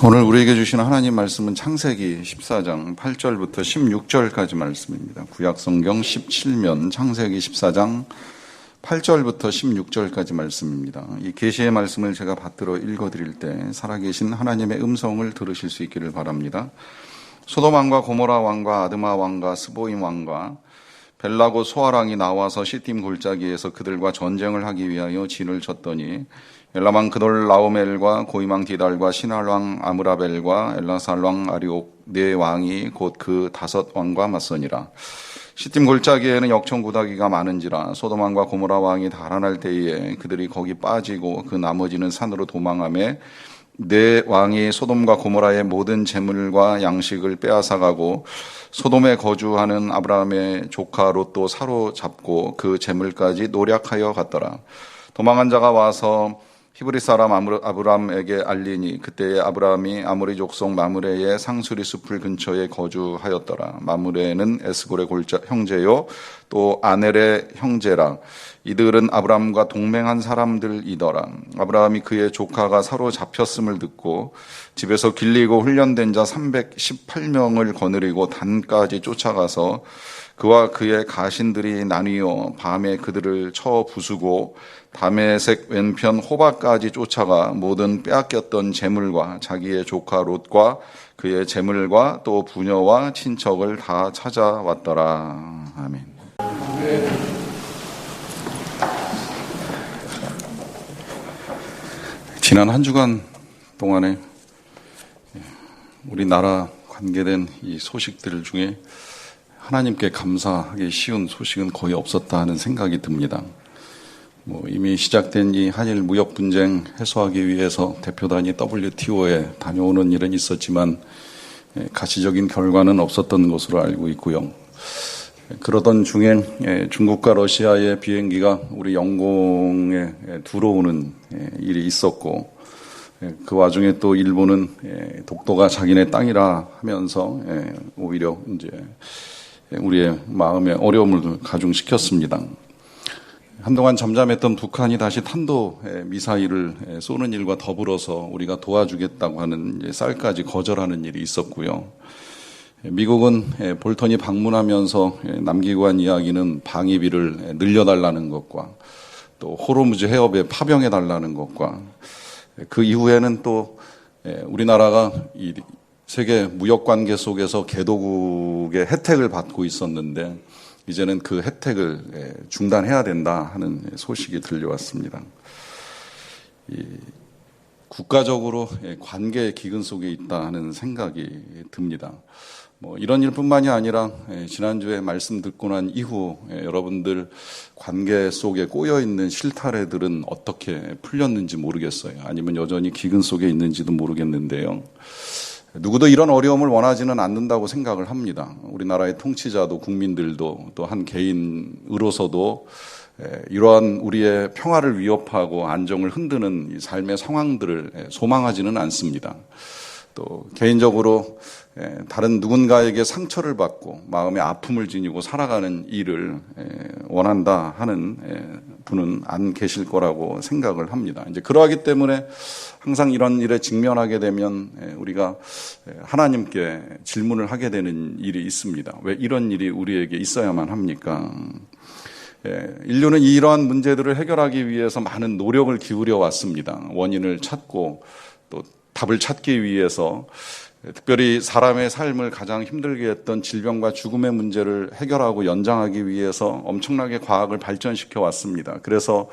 오늘 우리에게 주신 하나님 말씀은 창세기 14장 8절부터 16절까지 말씀입니다. 구약성경 17면 창세기 14장 8절부터 16절까지 말씀입니다. 이 계시의 말씀을 제가 받들어 읽어드릴 때 살아계신 하나님의 음성을 들으실 수 있기를 바랍니다. 소돔 왕과 고모라 왕과 아드마 왕과 스보임 왕과 벨라고 소아랑이 나와서 시딤 골짜기에서 그들과 전쟁을 하기 위하여 진을 쳤더니 엘라망 그돌라오멜과 고이망 디달과 시날왕 아므라벨과 엘라살왕 아리옥 네 왕이 곧 그 5 왕과 맞서니라. 시딤 골짜기에는 역청구다기가 많은지라 소돔 왕과 고모라 왕이 달아날 때에 그들이 거기 빠지고 그 나머지는 산으로 도망하매 네 왕이 소돔과 고모라의 모든 재물과 양식을 빼앗아가고 소돔에 거주하는 아브라함의 조카 롯도 사로잡고 그 재물까지 노략하여 갔더라. 도망한 자가 와서 히브리 사람 아브람에게 알리니 그때에 아브람이 아모리 족속 마므레의 상수리 숲을 근처에 거주하였더라. 마므레는 에스골의 형제요 또 아넬의 형제라. 이들은 아브람과 동맹한 사람들이더라. 아브라함이 그의 조카가 사로잡혔음을 듣고 집에서 길리고 훈련된 자 318명을 거느리고 단까지 쫓아가서 그와 그의 가신들이 나뉘어 밤에 그들을 쳐 부수고 다메섹 왼편 호바까지 쫓아가 모든 빼앗겼던 재물과 자기의 조카 롯과 그의 재물과 또 부녀와 친척을 다 찾아왔더라. 아멘. 지난 한 주간 동안에 우리나라 관계된 이 소식들 중에 하나님께 감사하기 쉬운 소식은 거의 없었다 하는 생각이 듭니다. 이미 시작된 이 한일 무역 분쟁 해소하기 위해서 대표단이 WTO에 다녀오는 일은 있었지만 가시적인 결과는 없었던 것으로 알고 있고요. 그러던 중에 중국과 러시아의 비행기가 우리 영공에 들어오는 일이 있었고 그 와중에 또 일본은 독도가 자기네 땅이라 하면서 오히려 이제 우리의 마음에 어려움을 가중시켰습니다. 한동안 잠잠했던 북한이 다시 탄도 미사일을 쏘는 일과 더불어서 우리가 도와주겠다고 하는 쌀까지 거절하는 일이 있었고요. 미국은 볼턴이 방문하면서 남기고 한 이야기는 방위비를 늘려달라는 것과 또 호르무즈 해협에 파병해달라는 것과 그 이후에는 또 우리나라가 이 세계 무역관계 속에서 개도국의 혜택을 받고 있었는데 이제는 그 혜택을 중단해야 된다 하는 소식이 들려왔습니다. 국가적으로 관계의 기근 속에 있다 하는 생각이 듭니다. 이런 일뿐만이 아니라 지난주에 말씀 듣고 난 이후 여러분들 관계 속에 꼬여있는 실타래들은 어떻게 풀렸는지 모르겠어요. 아니면 여전히 기근 속에 있는지도 모르겠는데요. 누구도 이런 어려움을 원하지는 않는다고 생각을 합니다. 우리나라의 통치자도 국민들도 또 한 개인으로서도 이러한 우리의 평화를 위협하고 안정을 흔드는 이 삶의 상황들을 소망하지는 않습니다. 또 개인적으로 다른 누군가에게 상처를 받고 마음의 아픔을 지니고 살아가는 일을 원한다 하는 분은 안 계실 거라고 생각을 합니다. 이제 그러하기 때문에 항상 이런 일에 직면하게 되면 우리가 하나님께 질문을 하게 되는 일이 있습니다. 왜 이런 일이 우리에게 있어야만 합니까? 인류는 이러한 문제들을 해결하기 위해서 많은 노력을 기울여 왔습니다. 원인을 찾고 또 답을 찾기 위해서 특별히 사람의 삶을 가장 힘들게 했던 질병과 죽음의 문제를 해결하고 연장하기 위해서 엄청나게 과학을 발전시켜 왔습니다. 그래서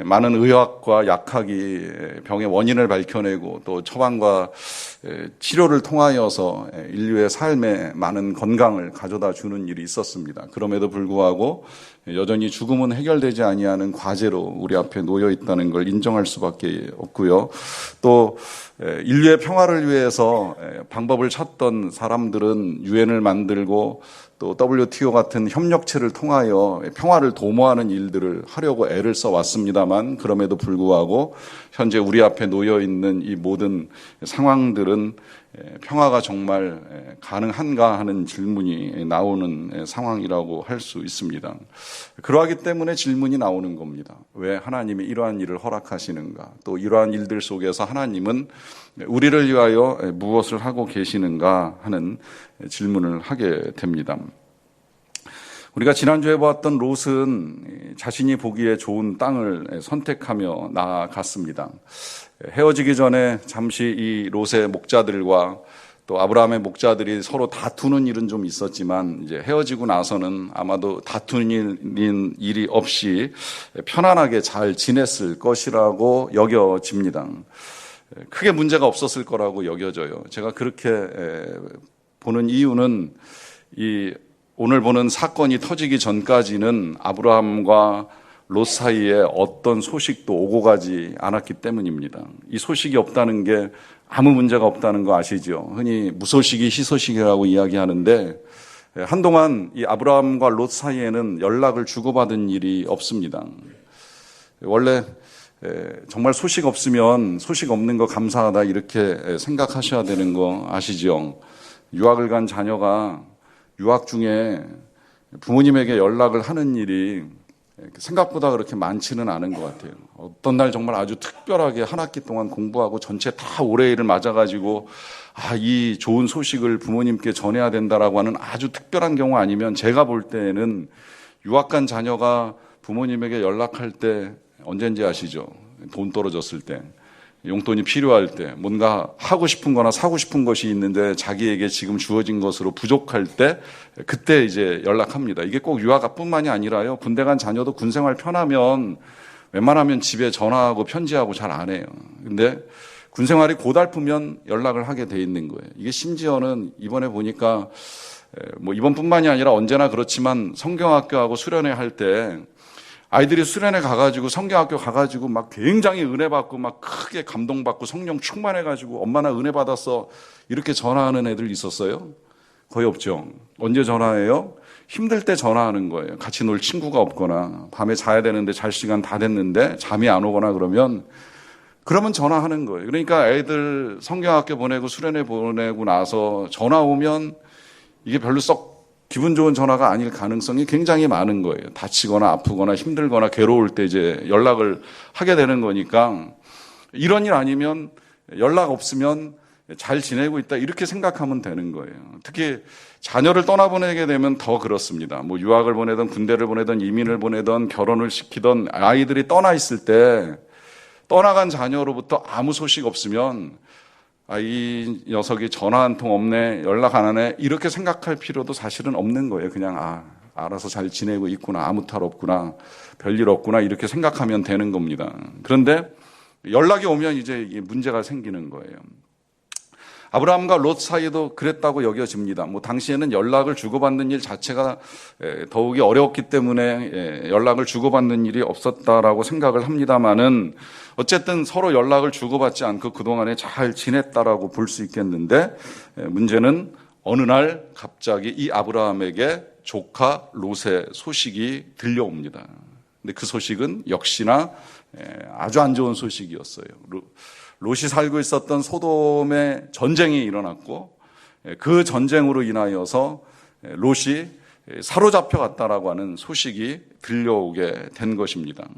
많은 의학과 약학이 병의 원인을 밝혀내고 또 처방과 치료를 통하여서 인류의 삶에 많은 건강을 가져다 주는 일이 있었습니다. 그럼에도 불구하고 여전히 죽음은 해결되지 아니하는 과제로 우리 앞에 놓여 있다는 걸 인정할 수밖에 없고요. 또 인류의 평화를 위해서 방법을 찾던 사람들은 유엔을 만들고 또 WTO 같은 협력체를 통하여 평화를 도모하는 일들을 하려고 애를 써왔습니다만 그럼에도 불구하고 현재 우리 앞에 놓여 있는 이 모든 상황들은 평화가 정말 가능한가 하는 질문이 나오는 상황이라고 할 수 있습니다. 그러하기 때문에 질문이 나오는 겁니다. 왜 하나님이 이러한 일을 허락하시는가? 또 이러한 일들 속에서 하나님은 우리를 위하여 무엇을 하고 계시는가 하는 질문을 하게 됩니다. 우리가 지난주에 보았던 롯은 자신이 보기에 좋은 땅을 선택하며 나아갔습니다. 헤어지기 전에 잠시 이 롯의 목자들과 또 아브라함의 목자들이 서로 다투는 일은 좀 있었지만 이제 헤어지고 나서는 아마도 다투는 일이 없이 편안하게 잘 지냈을 것이라고 여겨집니다. 크게 문제가 없었을 거라고 여겨져요. 제가 그렇게 보는 이유는 이 오늘 보는 사건이 터지기 전까지는 아브라함과 롯 사이에 어떤 소식도 오고 가지 않았기 때문입니다. 이 소식이 없다는 게 아무 문제가 없다는 거 아시죠? 흔히 무소식이 희소식이라고 이야기하는데 한동안 이 아브라함과 롯 사이에는 연락을 주고받은 일이 없습니다. 원래 정말 소식 없으면 소식 없는 거 감사하다 이렇게 생각하셔야 되는 거 아시죠? 유학을 간 자녀가 유학 중에 부모님에게 연락을 하는 일이 생각보다 그렇게 많지는 않은 것 같아요. 어떤 날 정말 아주 특별하게 한 학기 동안 공부하고 전체 다 올해일을 맞아가지고 이 좋은 소식을 부모님께 전해야 된다라고 하는 아주 특별한 경우 아니면 제가 볼 때는 유학 간 자녀가 부모님에게 연락할 때 언젠지 아시죠? 돈 떨어졌을 때, 용돈이 필요할 때, 뭔가 하고 싶은 거나 사고 싶은 것이 있는데 자기에게 지금 주어진 것으로 부족할 때 그때 이제 연락합니다. 이게 꼭 유학뿐만이 아니라요. 군대 간 자녀도 군 생활 편하면 웬만하면 집에 전화하고 편지하고 잘 안 해요. 근데 군 생활이 고달프면 연락을 하게 돼 있는 거예요. 이게 심지어는 이번에 보니까 뭐 이번뿐만이 아니라 언제나 그렇지만 성경학교하고 수련회 할 때 아이들이 수련회 가가지고 성경학교 가가지고 막 굉장히 은혜 받고 막 크게 감동받고 성령 충만해가지고 엄마 나 은혜 받았어 이렇게 전화하는 애들 있었어요? 거의 없죠. 언제 전화해요? 힘들 때 전화하는 거예요. 같이 놀 친구가 없거나 밤에 자야 되는데 잘 시간 다 됐는데 잠이 안 오거나 그러면 전화하는 거예요. 그러니까 애들 성경학교 보내고 수련회 보내고 나서 전화 오면 이게 별로 썩 기분 좋은 전화가 아닐 가능성이 굉장히 많은 거예요. 다치거나 아프거나 힘들거나 괴로울 때 이제 연락을 하게 되는 거니까 이런 일 아니면 연락 없으면 잘 지내고 있다 이렇게 생각하면 되는 거예요. 특히 자녀를 떠나보내게 되면 더 그렇습니다. 뭐 유학을 보내든 군대를 보내든 이민을 보내든 결혼을 시키든 아이들이 떠나 있을 때 떠나간 자녀로부터 아무 소식 없으면 이 녀석이 전화 한 통 없네, 연락 안 하네 이렇게 생각할 필요도 사실은 없는 거예요. 그냥 알아서 잘 지내고 있구나, 아무 탈 없구나, 별일 없구나 이렇게 생각하면 되는 겁니다. 그런데 연락이 오면 이제 문제가 생기는 거예요. 아브라함과 롯 사이도 그랬다고 여겨집니다. 뭐 당시에는 연락을 주고받는 일 자체가 더욱이 어려웠기 때문에 연락을 주고받는 일이 없었다라고 생각을 합니다만은 어쨌든 서로 연락을 주고받지 않고 그동안에 잘 지냈다라고 볼 수 있겠는데 문제는 어느 날 갑자기 이 아브라함에게 조카 롯의 소식이 들려옵니다. 근데 그 소식은 역시나 아주 안 좋은 소식이었어요. 롯이 살고 있었던 소돔에 전쟁이 일어났고 그 전쟁으로 인하여서 롯이 사로잡혀 갔다라고 하는 소식이 들려오게 된 것입니다.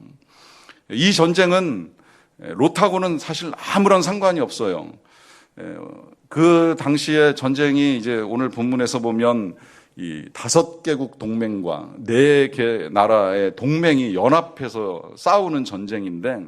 이 전쟁은 롯하고는 사실 아무런 상관이 없어요. 그 당시에 전쟁이 이제 오늘 본문에서 보면 이 5개국 동맹과 4개 나라의 동맹이 연합해서 싸우는 전쟁인데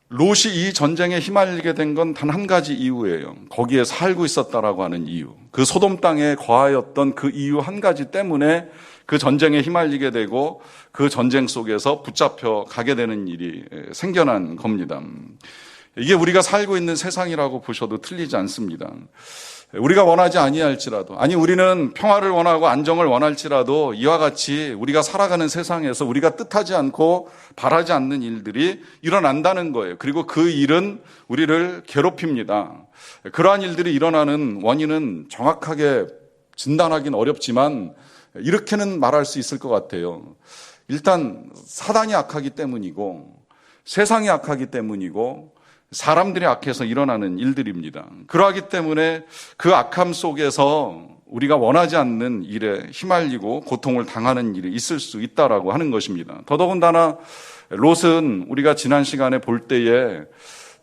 롯이 이 전쟁에 휘말리게 된 건 단 한 가지 이유예요. 거기에 살고 있었다라고 하는 이유. 그 소돔 땅에 거하였던 그 이유 한 가지 때문에 그 전쟁에 휘말리게 되고 그 전쟁 속에서 붙잡혀 가게 되는 일이 생겨난 겁니다. 이게 우리가 살고 있는 세상이라고 보셔도 틀리지 않습니다. 우리가 원하지 아니할지라도, 우리는 평화를 원하고 안정을 원할지라도 이와 같이 우리가 살아가는 세상에서 우리가 뜻하지 않고 바라지 않는 일들이 일어난다는 거예요. 그리고 그 일은 우리를 괴롭힙니다. 그러한 일들이 일어나는 원인은 정확하게 진단하기는 어렵지만 이렇게는 말할 수 있을 것 같아요. 일단 사단이 악하기 때문이고 세상이 악하기 때문이고 사람들이 악해서 일어나는 일들입니다. 그러하기 때문에 그 악함 속에서 우리가 원하지 않는 일에 휘말리고 고통을 당하는 일이 있을 수 있다라고 하는 것입니다. 더더군다나 롯은 우리가 지난 시간에 볼 때에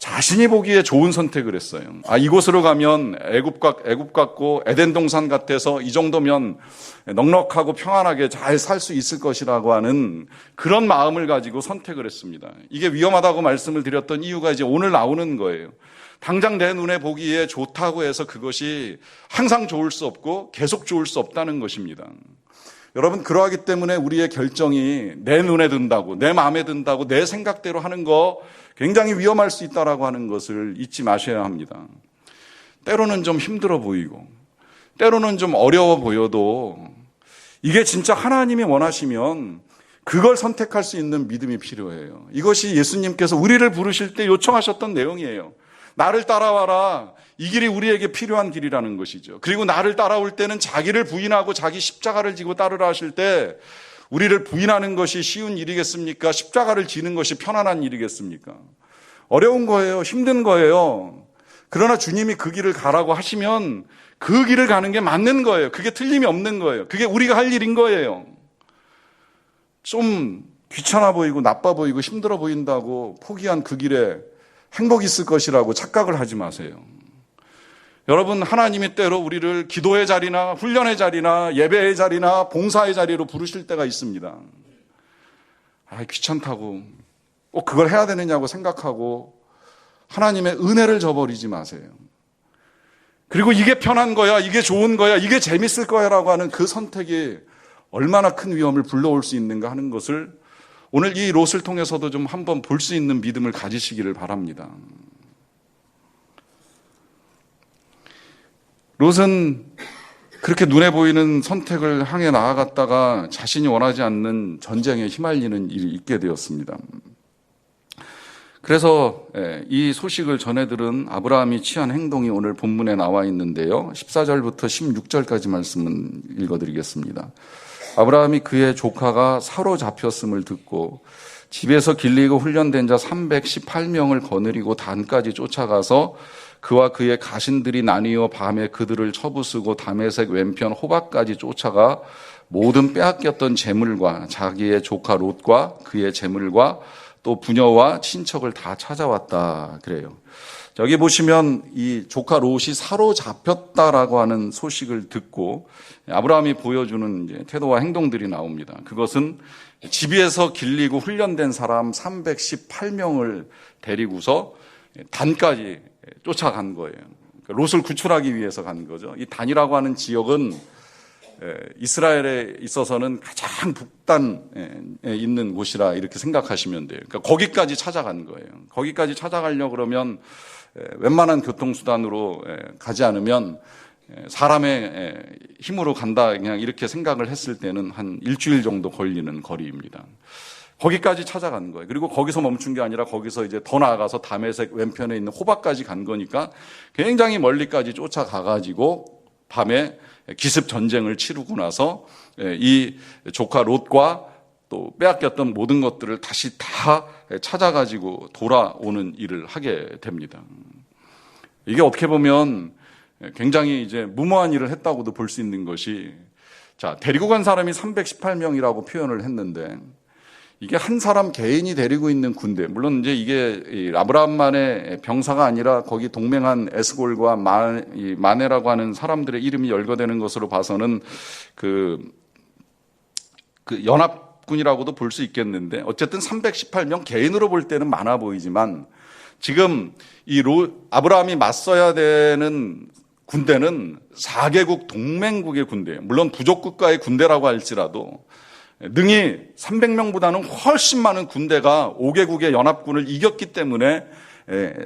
자신이 보기에 좋은 선택을 했어요. 이곳으로 가면 애굽 같고 에덴 동산 같아서 이 정도면 넉넉하고 평안하게 잘 살 수 있을 것이라고 하는 그런 마음을 가지고 선택을 했습니다. 이게 위험하다고 말씀을 드렸던 이유가 이제 오늘 나오는 거예요. 당장 내 눈에 보기에 좋다고 해서 그것이 항상 좋을 수 없고 계속 좋을 수 없다는 것입니다. 여러분, 그러하기 때문에 우리의 결정이 내 눈에 든다고, 내 마음에 든다고, 내 생각대로 하는 거 굉장히 위험할 수 있다라고 하는 것을 잊지 마셔야 합니다. 때로는 좀 힘들어 보이고, 때로는 좀 어려워 보여도 이게 진짜 하나님이 원하시면 그걸 선택할 수 있는 믿음이 필요해요. 이것이 예수님께서 우리를 부르실 때 요청하셨던 내용이에요. 나를 따라와라. 이 길이 우리에게 필요한 길이라는 것이죠. 그리고 나를 따라올 때는 자기를 부인하고 자기 십자가를 지고 따르라 하실 때 우리를 부인하는 것이 쉬운 일이겠습니까? 십자가를 지는 것이 편안한 일이겠습니까? 어려운 거예요. 힘든 거예요. 그러나 주님이 그 길을 가라고 하시면 그 길을 가는 게 맞는 거예요. 그게 틀림이 없는 거예요. 그게 우리가 할 일인 거예요. 좀 귀찮아 보이고 나빠 보이고 힘들어 보인다고 포기한 그 길에 행복이 있을 것이라고 착각을 하지 마세요. 여러분, 하나님이 때로 우리를 기도의 자리나 훈련의 자리나 예배의 자리나 봉사의 자리로 부르실 때가 있습니다. 귀찮다고 꼭 그걸 해야 되느냐고 생각하고 하나님의 은혜를 저버리지 마세요. 그리고 이게 편한 거야, 이게 좋은 거야, 이게 재밌을 거야 라고 하는 그 선택이 얼마나 큰 위험을 불러올 수 있는가 하는 것을 오늘 이 롯을 통해서도 좀 한번 볼 수 있는 믿음을 가지시기를 바랍니다. 롯은 그렇게 눈에 보이는 선택을 향해 나아갔다가 자신이 원하지 않는 전쟁에 휘말리는 일이 있게 되었습니다. 그래서 이 소식을 전해들은 아브라함이 취한 행동이 오늘 본문에 나와 있는데요. 14절부터 16절까지 말씀을 읽어드리겠습니다. 아브라함이 그의 조카가 사로잡혔음을 듣고 집에서 길리고 훈련된 자 318명을 거느리고 단까지 쫓아가서 그와 그의 가신들이 나뉘어 밤에 그들을 쳐부수고 다메섹 왼편 호박까지 쫓아가 모든 빼앗겼던 재물과 자기의 조카 롯과 그의 재물과 또 부녀와 친척을 다 찾아왔다 그래요. 여기 보시면 이 조카 롯이 사로잡혔다라고 하는 소식을 듣고 아브라함이 보여주는 이제 태도와 행동들이 나옵니다. 그것은 집에서 길리고 훈련된 사람 318명을 데리고서 단까지 쫓아간 거예요. 롯을 구출하기 위해서 간 거죠. 이 단이라고 하는 지역은 이스라엘에 있어서는 가장 북단에 있는 곳이라 이렇게 생각하시면 돼요. 그러니까 거기까지 찾아간 거예요. 거기까지 찾아가려고 그러면 웬만한 교통수단으로 가지 않으면 사람의 힘으로 간다 그냥 이렇게 생각을 했을 때는 한 일주일 정도 걸리는 거리입니다. 거기까지 찾아간 거예요. 그리고 거기서 멈춘 게 아니라 거기서 이제 더 나아가서 다메섹 왼편에 있는 호박까지 간 거니까 굉장히 멀리까지 쫓아가가지고 밤에 기습 전쟁을 치르고 나서 이 조카 롯과 또 빼앗겼던 모든 것들을 다시 다 찾아가지고 돌아오는 일을 하게 됩니다. 이게 어떻게 보면 굉장히 이제 무모한 일을 했다고도 볼 수 있는 것이, 자, 데리고 간 사람이 318명이라고 표현을 했는데 이게 한 사람 개인이 데리고 있는 군대, 물론 이제 이게 아브라함만의 병사가 아니라 거기 동맹한 에스골과 마네라고 하는 사람들의 이름이 열거되는 것으로 봐서는 그 연합군이라고도 볼 수 있겠는데, 어쨌든 318명 개인으로 볼 때는 많아 보이지만 지금 이 아브라함이 맞서야 되는 군대는 4개국 동맹국의 군대예요. 물론 부족국가의 군대라고 할지라도 능히 300명보다는 훨씬 많은 군대가 5개국의 연합군을 이겼기 때문에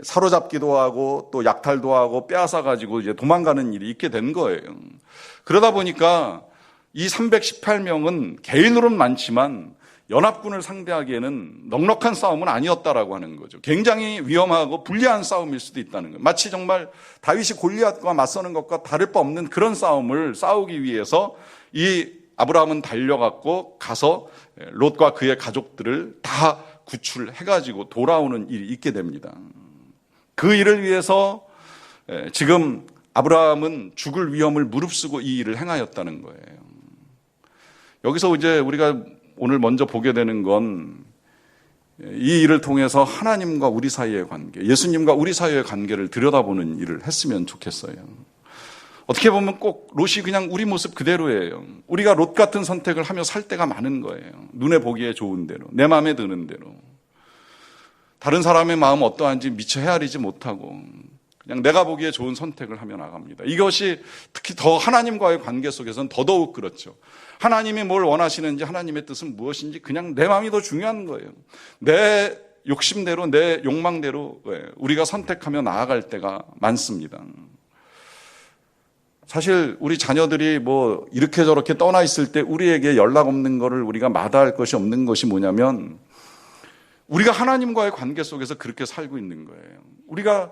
사로잡기도 하고 또 약탈도 하고 빼앗아 가지고 이제 도망가는 일이 있게 된 거예요. 그러다 보니까 이 318명은 개인으로는 많지만 연합군을 상대하기에는 넉넉한 싸움은 아니었다라고 하는 거죠. 굉장히 위험하고 불리한 싸움일 수도 있다는 거예요. 마치 정말 다윗이 골리앗과 맞서는 것과 다를 바 없는 그런 싸움을 싸우기 위해서 이 아브라함은 달려갔고 가서 롯과 그의 가족들을 다 구출해가지고 돌아오는 일이 있게 됩니다. 그 일을 위해서 지금 아브라함은 죽을 위험을 무릅쓰고 이 일을 행하였다는 거예요. 여기서 이제 우리가 오늘 먼저 보게 되는 건 이 일을 통해서 하나님과 우리 사이의 관계, 예수님과 우리 사이의 관계를 들여다보는 일을 했으면 좋겠어요. 어떻게 보면 꼭 롯이 그냥 우리 모습 그대로예요. 우리가 롯 같은 선택을 하며 살 때가 많은 거예요. 눈에 보기에 좋은 대로, 내 마음에 드는 대로. 다른 사람의 마음 어떠한지 미처 헤아리지 못하고 그냥 내가 보기에 좋은 선택을 하며 나갑니다. 이것이 특히 더 하나님과의 관계 속에서는 더더욱 그렇죠. 하나님이 뭘 원하시는지, 하나님의 뜻은 무엇인지 그냥 내 마음이 더 중요한 거예요. 내 욕심대로, 내 욕망대로 우리가 선택하며 나아갈 때가 많습니다. 사실 우리 자녀들이 뭐 이렇게 저렇게 떠나 있을 때 우리에게 연락 없는 거를 우리가 마다할 것이 없는 것이 뭐냐면, 우리가 하나님과의 관계 속에서 그렇게 살고 있는 거예요. 우리가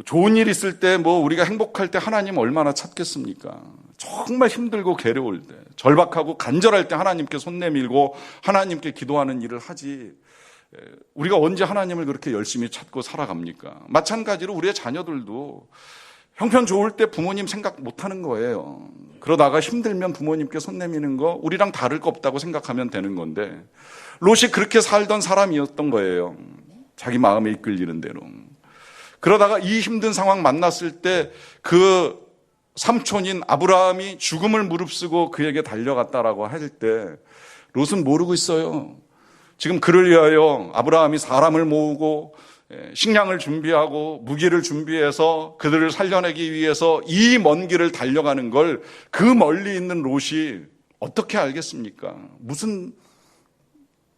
좋은 일 있을 때, 우리가 행복할 때 하나님 얼마나 찾겠습니까? 정말 힘들고 괴로울 때, 절박하고 간절할 때 하나님께 손 내밀고 하나님께 기도하는 일을 하지, 우리가 언제 하나님을 그렇게 열심히 찾고 살아갑니까? 마찬가지로 우리의 자녀들도 형편 좋을 때 부모님 생각 못하는 거예요. 그러다가 힘들면 부모님께 손 내미는 거 우리랑 다를 거 없다고 생각하면 되는 건데, 롯이 그렇게 살던 사람이었던 거예요. 자기 마음에 이끌리는 대로. 그러다가 이 힘든 상황 만났을 때 그 삼촌인 아브라함이 죽음을 무릅쓰고 그에게 달려갔다라고 할 때 롯은 모르고 있어요. 지금 그를 위하여 아브라함이 사람을 모으고 식량을 준비하고 무기를 준비해서 그들을 살려내기 위해서 이 먼 길을 달려가는 걸 그 멀리 있는 롯이 어떻게 알겠습니까? 무슨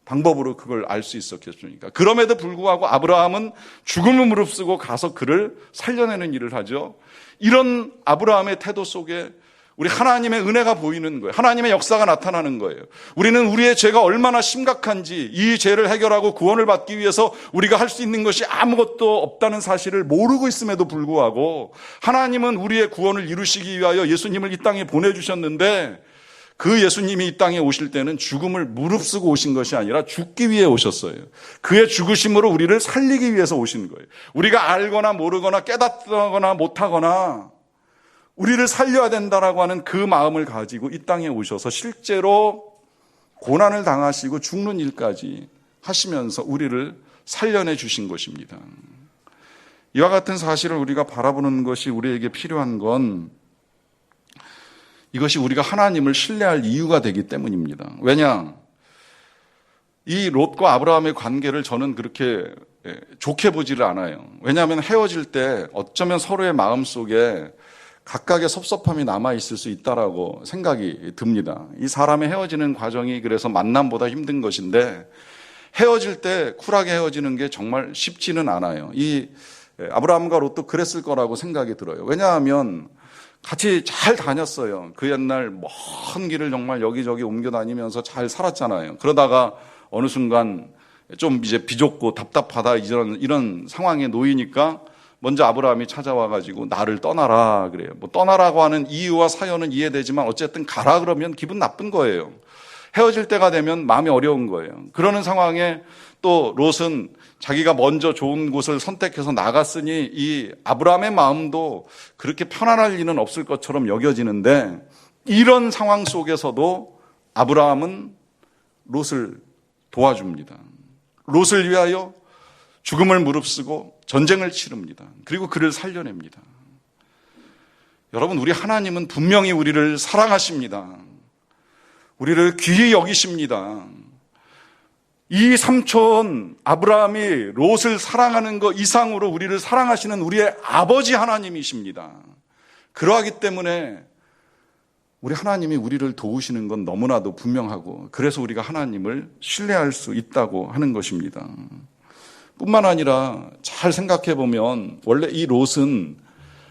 방법으로 그걸 알 수 있었겠습니까? 그럼에도 불구하고 아브라함은 죽음을 무릅쓰고 가서 그를 살려내는 일을 하죠. 이런 아브라함의 태도 속에 우리 하나님의 은혜가 보이는 거예요. 하나님의 역사가 나타나는 거예요. 우리는 우리의 죄가 얼마나 심각한지, 이 죄를 해결하고 구원을 받기 위해서 우리가 할 수 있는 것이 아무것도 없다는 사실을 모르고 있음에도 불구하고 하나님은 우리의 구원을 이루시기 위하여 예수님을 이 땅에 보내주셨는데, 그 예수님이 이 땅에 오실 때는 죽음을 무릅쓰고 오신 것이 아니라 죽기 위해 오셨어요. 그의 죽으심으로 우리를 살리기 위해서 오신 거예요. 우리가 알거나 모르거나 깨닫거나 못하거나 우리를 살려야 된다라고 하는 그 마음을 가지고 이 땅에 오셔서 실제로 고난을 당하시고 죽는 일까지 하시면서 우리를 살려내 주신 것입니다. 이와 같은 사실을 우리가 바라보는 것이 우리에게 필요한 건, 이것이 우리가 하나님을 신뢰할 이유가 되기 때문입니다. 왜냐? 이 롯과 아브라함의 관계를 저는 그렇게 좋게 보지를 않아요. 왜냐하면 헤어질 때 어쩌면 서로의 마음속에 각각의 섭섭함이 남아있을 수 있다라고 생각이 듭니다. 이 사람의 헤어지는 과정이 그래서 만남보다 힘든 것인데, 헤어질 때 쿨하게 헤어지는 게 정말 쉽지는 않아요. 이 아브라함과 롯도 그랬을 거라고 생각이 들어요. 왜냐하면 같이 잘 다녔어요. 그 옛날 먼 길을 정말 여기저기 옮겨 다니면서 잘 살았잖아요. 그러다가 어느 순간 좀 이제 비좁고 답답하다 이런 상황에 놓이니까 먼저 아브라함이 찾아와가지고 나를 떠나라 그래요. 떠나라고 하는 이유와 사연은 이해되지만 어쨌든 가라 그러면 기분 나쁜 거예요. 헤어질 때가 되면 마음이 어려운 거예요. 그러는 상황에 또 롯은 자기가 먼저 좋은 곳을 선택해서 나갔으니 이 아브라함의 마음도 그렇게 편안할 리는 없을 것처럼 여겨지는데, 이런 상황 속에서도 아브라함은 롯을 도와줍니다. 롯을 위하여 죽음을 무릅쓰고 전쟁을 치릅니다. 그리고 그를 살려냅니다. 여러분, 우리 하나님은 분명히 우리를 사랑하십니다. 우리를 귀히 여기십니다. 이 삼촌 아브라함이 롯을 사랑하는 것 이상으로 우리를 사랑하시는 우리의 아버지 하나님이십니다. 그러하기 때문에 우리 하나님이 우리를 도우시는 건 너무나도 분명하고, 그래서 우리가 하나님을 신뢰할 수 있다고 하는 것입니다. 뿐만 아니라 잘 생각해 보면 원래 이 롯은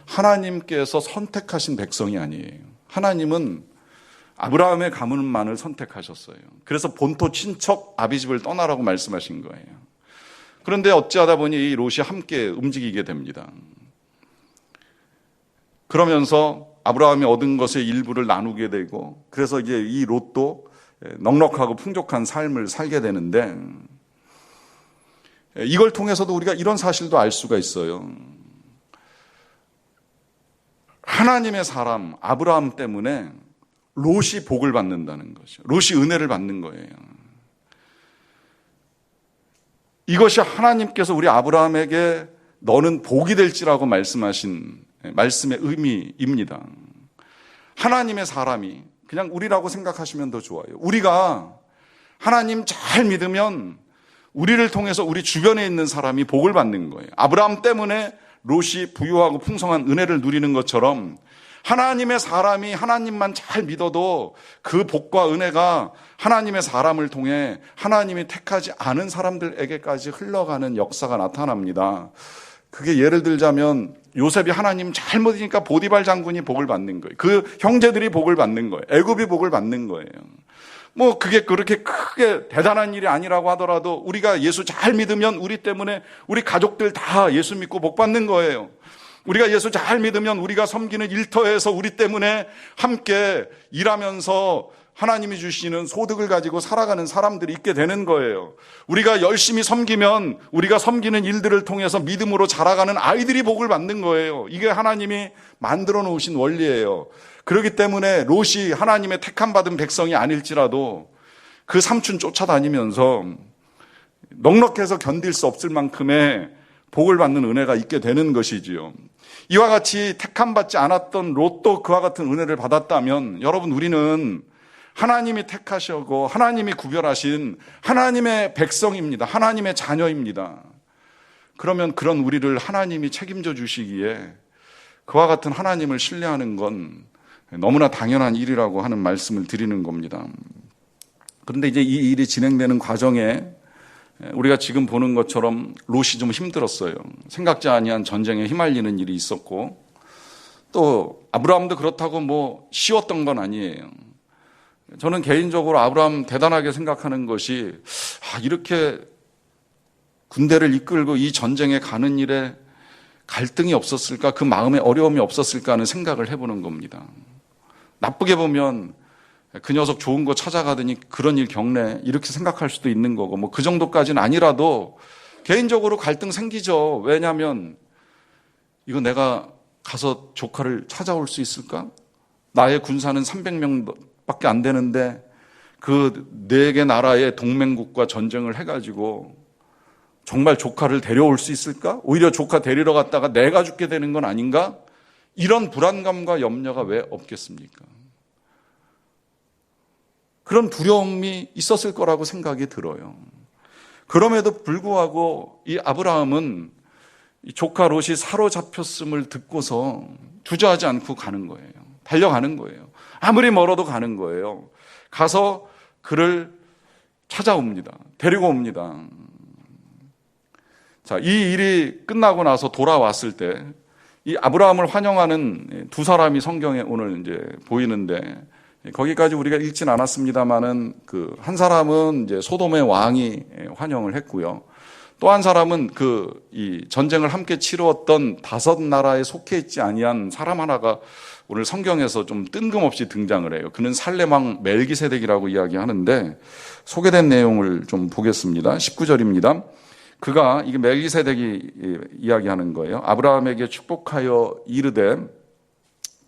하나님께서 선택하신 백성이 아니에요. 하나님은 아브라함의 가문만을 선택하셨어요. 그래서 본토 친척 아비집을 떠나라고 말씀하신 거예요. 그런데 어찌하다 보니 이 롯이 함께 움직이게 됩니다. 그러면서 아브라함이 얻은 것의 일부를 나누게 되고, 그래서 이제 이 롯도 넉넉하고 풍족한 삶을 살게 되는데, 이걸 통해서도 우리가 이런 사실도 알 수가 있어요. 하나님의 사람 아브라함 때문에 롯이 복을 받는다는 거죠. 롯이 은혜를 받는 거예요. 이것이 하나님께서 우리 아브라함에게 너는 복이 될지라고 말씀하신 말씀의 의미입니다. 하나님의 사람이 그냥 우리라고 생각하시면 더 좋아요. 우리가 하나님 잘 믿으면 우리를 통해서 우리 주변에 있는 사람이 복을 받는 거예요. 아브라함 때문에 롯이 부유하고 풍성한 은혜를 누리는 것처럼 하나님의 사람이 하나님만 잘 믿어도 그 복과 은혜가 하나님의 사람을 통해 하나님이 택하지 않은 사람들에게까지 흘러가는 역사가 나타납니다. 그게 예를 들자면 요셉이 하나님 잘 믿으니까 보디발 장군이 복을 받는 거예요. 그 형제들이 복을 받는 거예요. 애굽이 복을 받는 거예요. 뭐 그게 그렇게 크게 대단한 일이 아니라고 하더라도 우리가 예수 잘 믿으면 우리 때문에 우리 가족들 다 예수 믿고 복 받는 거예요. 우리가 예수 잘 믿으면 우리가 섬기는 일터에서 우리 때문에 함께 일하면서 하나님이 주시는 소득을 가지고 살아가는 사람들이 있게 되는 거예요. 우리가 열심히 섬기면 우리가 섬기는 일들을 통해서 믿음으로 자라가는 아이들이 복을 받는 거예요. 이게 하나님이 만들어 놓으신 원리예요. 그렇기 때문에 롯이 하나님의 택함 받은 백성이 아닐지라도 그 삼촌 쫓아다니면서 넉넉해서 견딜 수 없을 만큼의 복을 받는 은혜가 있게 되는 것이지요. 이와 같이 택함 받지 않았던 롯도 그와 같은 은혜를 받았다면 여러분 우리는 하나님이 택하시고 하나님이 구별하신 하나님의 백성입니다. 하나님의 자녀입니다. 그러면 그런 우리를 하나님이 책임져 주시기에 그와 같은 하나님을 신뢰하는 건 너무나 당연한 일이라고 하는 말씀을 드리는 겁니다. 그런데 이제 이 일이 진행되는 과정에 우리가 지금 보는 것처럼 롯이 좀 힘들었어요. 생각지 아니한 전쟁에 휘말리는 일이 있었고 또 아브라함도 그렇다고 뭐 쉬웠던 건 아니에요. 저는 개인적으로 아브라함 대단하게 생각하는 것이 이렇게 군대를 이끌고 이 전쟁에 가는 일에 갈등이 없었을까, 그 마음에 어려움이 없었을까 하는 생각을 해보는 겁니다. 나쁘게 보면 그 녀석 좋은 거 찾아가더니 그런 일 겪네 이렇게 생각할 수도 있는 거고 뭐 그 정도까지는 아니라도 개인적으로 갈등 생기죠. 왜냐하면 이거 내가 가서 조카를 찾아올 수 있을까? 나의 군사는 300명밖에 안 되는데 그 4개 나라의 동맹국과 전쟁을 해가지고 정말 조카를 데려올 수 있을까? 오히려 조카 데리러 갔다가 내가 죽게 되는 건 아닌가? 이런 불안감과 염려가 왜 없겠습니까? 그런 두려움이 있었을 거라고 생각이 들어요. 그럼에도 불구하고 이 아브라함은 이 조카 롯이 사로잡혔음을 듣고서 주저하지 않고 가는 거예요. 달려가는 거예요. 아무리 멀어도 가는 거예요. 가서 그를 찾아옵니다. 데리고 옵니다. 자, 이 일이 끝나고 나서 돌아왔을 때 이 아브라함을 환영하는 두 사람이 성경에 오늘 이제 보이는데 거기까지 우리가 읽진 않았습니다만은 그 한 사람은 이제 소돔의 왕이 환영을 했고요. 또 한 사람은 이 전쟁을 함께 치루었던 5나라에 속해 있지 아니한 사람 하나가 오늘 성경에서 좀 뜬금없이 등장을 해요. 그는 살렘왕 멜기세덱이라고 이야기하는데 소개된 내용을 좀 보겠습니다. 19절입니다. 그가 이게 멜기세덱이 이야기하는 거예요. 아브라함에게 축복하여 이르되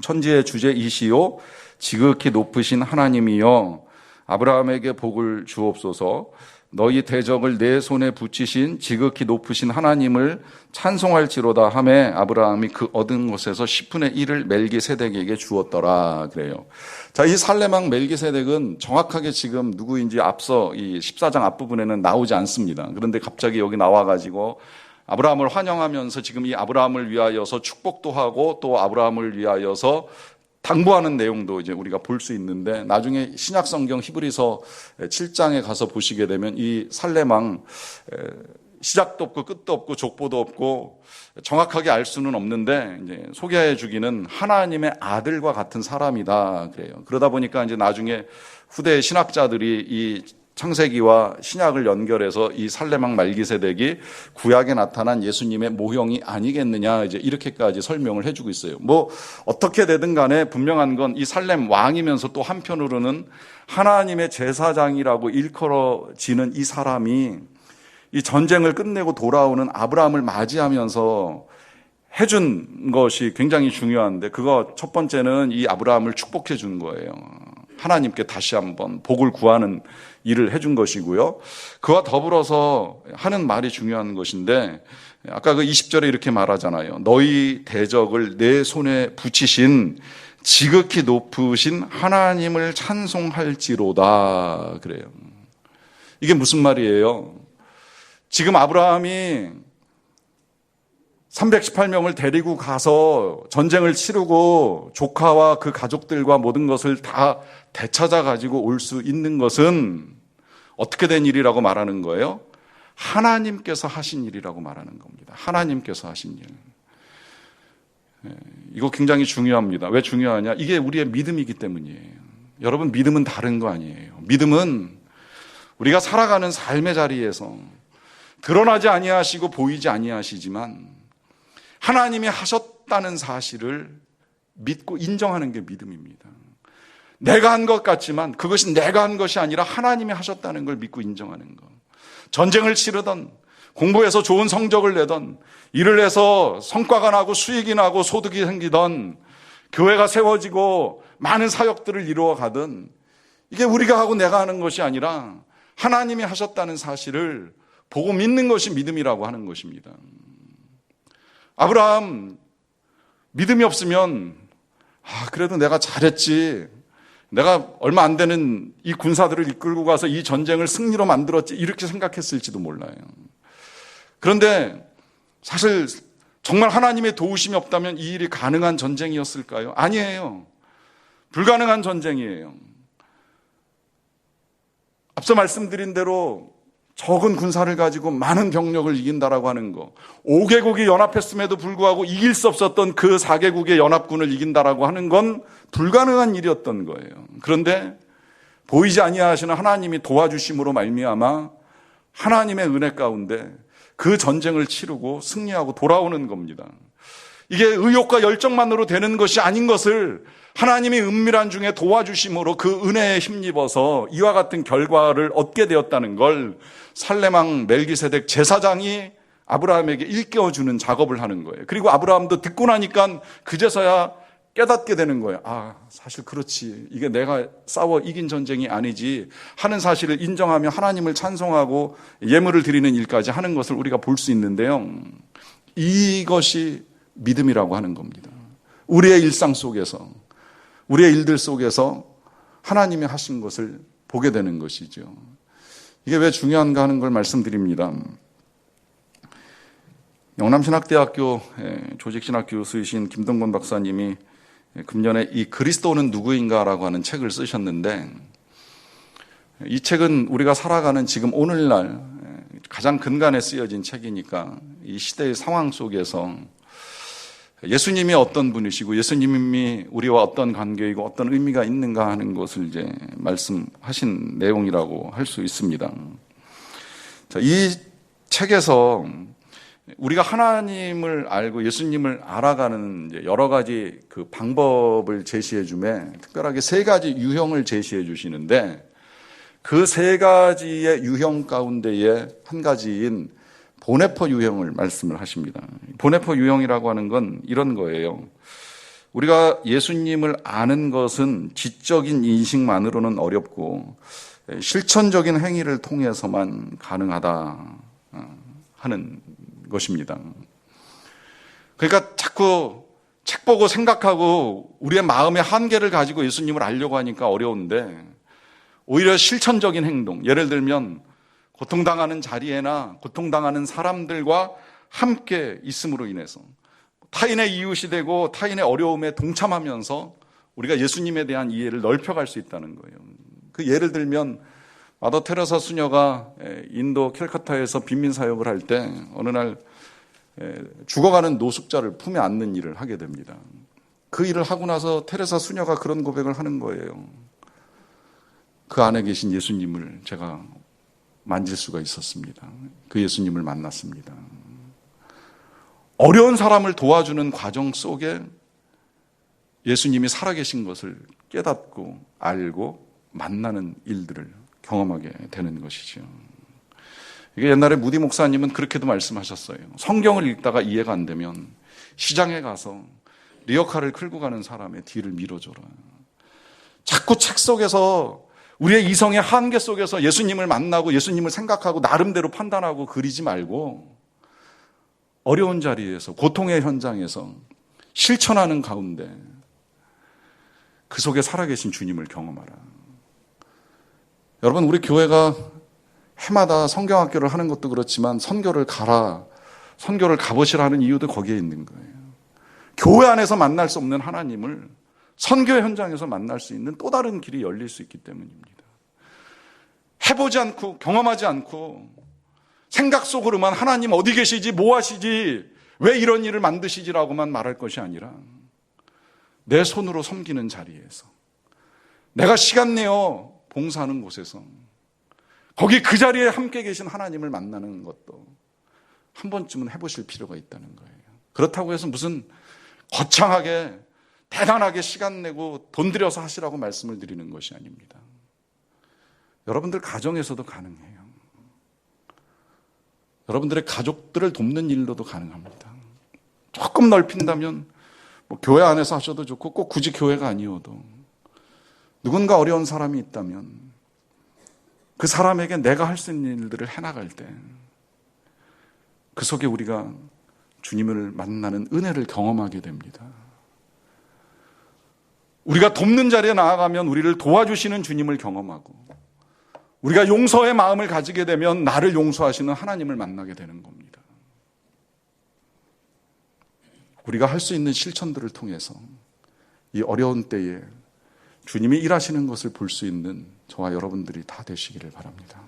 천지의 주제이시오 지극히 높으신 하나님이여 아브라함에게 복을 주옵소서. 너희 대적을 내 손에 붙이신 지극히 높으신 하나님을 찬송할지로다 하매 아브라함이 그 얻은 것에서 10분의 1을 멜기세덱에게 주었더라 그래요. 자, 이 살렘왕 멜기세덱은 정확하게 지금 누구인지 앞서 이 14장 앞부분에는 나오지 않습니다. 그런데 갑자기 여기 나와가지고 아브라함을 환영하면서 지금 이 아브라함을 위하여서 축복도 하고 또 아브라함을 위하여서 당부하는 내용도 이제 우리가 볼 수 있는데 나중에 신약 성경 히브리서 7장에 가서 보시게 되면 이 살렘왕 시작도 없고 끝도 없고 족보도 없고 정확하게 알 수는 없는데 이제 소개해 주기는 하나님의 아들과 같은 사람이다 그래요. 그러다 보니까 이제 나중에 후대 신학자들이 이 창세기와 신약을 연결해서 이 살렘왕 멜기세덱이 구약에 나타난 예수님의 모형이 아니겠느냐 이제 이렇게까지 설명을 해주고 있어요. 뭐 어떻게 되든 간에 분명한 건 이 살렘 왕이면서 또 한편으로는 하나님의 제사장이라고 일컬어지는 이 사람이 이 전쟁을 끝내고 돌아오는 아브라함을 맞이하면서 해준 것이 굉장히 중요한데 그거 첫 번째는 이 아브라함을 축복해 준 거예요. 하나님께 다시 한번 복을 구하는 일을 해준 것이고요. 그와 더불어서 하는 말이 중요한 것인데, 아까 그 20절에 이렇게 말하잖아요. 너희 대적을 내 손에 붙이신 지극히 높으신 하나님을 찬송할지로다. 그래요. 이게 무슨 말이에요? 지금 아브라함이 318명을 데리고 가서 전쟁을 치르고 조카와 그 가족들과 모든 것을 다 되찾아 가지고 올 수 있는 것은 어떻게 된 일이라고 말하는 거예요? 하나님께서 하신 일이라고 말하는 겁니다. 하나님께서 하신 일. 이거 굉장히 중요합니다. 왜 중요하냐? 이게 우리의 믿음이기 때문이에요. 여러분, 믿음은 다른 거 아니에요. 믿음은 우리가 살아가는 삶의 자리에서 드러나지 아니하시고 보이지 아니하시지만 하나님이 하셨다는 사실을 믿고 인정하는 게 믿음입니다. 내가 한 것 같지만 그것이 내가 한 것이 아니라 하나님이 하셨다는 걸 믿고 인정하는 것. 전쟁을 치르던, 공부해서 좋은 성적을 내던, 일을 해서 성과가 나고 수익이 나고 소득이 생기던, 교회가 세워지고 많은 사역들을 이루어 가든, 이게 우리가 하고 내가 하는 것이 아니라 하나님이 하셨다는 사실을 보고 믿는 것이 믿음이라고 하는 것입니다. 아브라함 믿음이 없으면 그래도 내가 잘했지, 내가 얼마 안 되는 이 군사들을 이끌고 가서 이 전쟁을 승리로 만들었지, 이렇게 생각했을지도 몰라요. 그런데 사실 정말 하나님의 도우심이 없다면 이 일이 가능한 전쟁이었을까요? 아니에요. 불가능한 전쟁이에요. 앞서 말씀드린 대로 적은 군사를 가지고 많은 병력을 이긴다라고 하는 거, 5개국이 연합했음에도 불구하고 이길 수 없었던 그 4개국의 연합군을 이긴다라고 하는 건 불가능한 일이었던 거예요. 그런데 보이지 아니하시는 하나님이 도와주심으로 말미암아 하나님의 은혜 가운데 그 전쟁을 치르고 승리하고 돌아오는 겁니다. 이게 의욕과 열정만으로 되는 것이 아닌 것을 하나님이 은밀한 중에 도와주심으로 그 은혜에 힘입어서 이와 같은 결과를 얻게 되었다는 걸 살레망 멜기세덱 제사장이 아브라함에게 일깨워주는 작업을 하는 거예요. 그리고 아브라함도 듣고 나니까 그제서야 깨닫게 되는 거예요. 사실 그렇지. 이게 내가 싸워 이긴 전쟁이 아니지 하는 사실을 인정하며 하나님을 찬송하고 예물을 드리는 일까지 하는 것을 우리가 볼 수 있는데요. 이것이 믿음이라고 하는 겁니다. 우리의 일상 속에서, 우리의 일들 속에서 하나님이 하신 것을 보게 되는 것이죠. 이게 왜 중요한가 하는 걸 말씀드립니다. 영남신학대학교 조직신학 교수이신 김동건 박사님이 금년에 이 그리스도는 누구인가라고 하는 책을 쓰셨는데, 이 책은 우리가 살아가는 지금 오늘날 가장 근간에 쓰여진 책이니까 이 시대의 상황 속에서 예수님이 어떤 분이시고 예수님이 우리와 어떤 관계이고 어떤 의미가 있는가 하는 것을 이제 말씀하신 내용이라고 할 수 있습니다. 이 책에서 우리가 하나님을 알고 예수님을 알아가는 이제 여러 가지 그 방법을 제시해 주매 특별하게 3가지 유형을 제시해 주시는데, 그 3가지의 유형 가운데의 한 가지인 보네퍼 유형을 말씀을 하십니다. 보네퍼 유형이라고 하는 건 이런 거예요. 우리가 예수님을 아는 것은 지적인 인식만으로는 어렵고 실천적인 행위를 통해서만 가능하다 하는 것입니다. 그러니까 자꾸 책 보고 생각하고 우리의 마음의 한계를 가지고 예수님을 알려고 하니까 어려운데, 오히려 실천적인 행동, 예를 들면 고통당하는 자리에나 고통당하는 사람들과 함께 있음으로 인해서 타인의 이웃이 되고 타인의 어려움에 동참하면서 우리가 예수님에 대한 이해를 넓혀갈 수 있다는 거예요. 그 예를 들면 마더 테레사 수녀가 인도 캘커타에서 빈민사역을 할 때 어느 날 죽어가는 노숙자를 품에 안는 일을 하게 됩니다. 그 일을 하고 나서 테레사 수녀가 그런 고백을 하는 거예요. 그 안에 계신 예수님을 제가 만질 수가 있었습니다. 그 예수님을 만났습니다. 어려운 사람을 도와주는 과정 속에 예수님이 살아계신 것을 깨닫고 알고 만나는 일들을 경험하게 되는 것이죠. 이게 옛날에 무디 목사님은 그렇게도 말씀하셨어요. 성경을 읽다가 이해가 안 되면 시장에 가서 리어카를 끌고 가는 사람의 뒤를 밀어줘라. 자꾸 책 속에서 우리의 이성의 한계 속에서 예수님을 만나고 예수님을 생각하고 나름대로 판단하고 그리지 말고 어려운 자리에서 고통의 현장에서 실천하는 가운데 그 속에 살아계신 주님을 경험하라. 여러분, 우리 교회가 해마다 성경학교를 하는 것도 그렇지만 선교를 가보시라는 이유도 거기에 있는 거예요. 교회 안에서 만날 수 없는 하나님을 선교 현장에서 만날 수 있는 또 다른 길이 열릴 수 있기 때문입니다. 해보지 않고 경험하지 않고 생각 속으로만 하나님 어디 계시지, 뭐 하시지, 왜 이런 일을 만드시지라고만 말할 것이 아니라 내 손으로 섬기는 자리에서 내가 시간 내어 봉사하는 곳에서 거기 그 자리에 함께 계신 하나님을 만나는 것도 한 번쯤은 해보실 필요가 있다는 거예요. 그렇다고 해서 무슨 거창하게 대단하게 시간 내고 돈 들여서 하시라고 말씀을 드리는 것이 아닙니다. 여러분들 가정에서도 가능해요. 여러분들의 가족들을 돕는 일로도 가능합니다. 조금 넓힌다면 뭐 교회 안에서 하셔도 좋고 꼭 굳이 교회가 아니어도 누군가 어려운 사람이 있다면 그 사람에게 내가 할 수 있는 일들을 해나갈 때 그 속에 우리가 주님을 만나는 은혜를 경험하게 됩니다. 우리가 돕는 자리에 나아가면 우리를 도와주시는 주님을 경험하고 우리가 용서의 마음을 가지게 되면 나를 용서하시는 하나님을 만나게 되는 겁니다. 우리가 할 수 있는 실천들을 통해서 이 어려운 때에 주님이 일하시는 것을 볼 수 있는 저와 여러분들이 다 되시기를 바랍니다.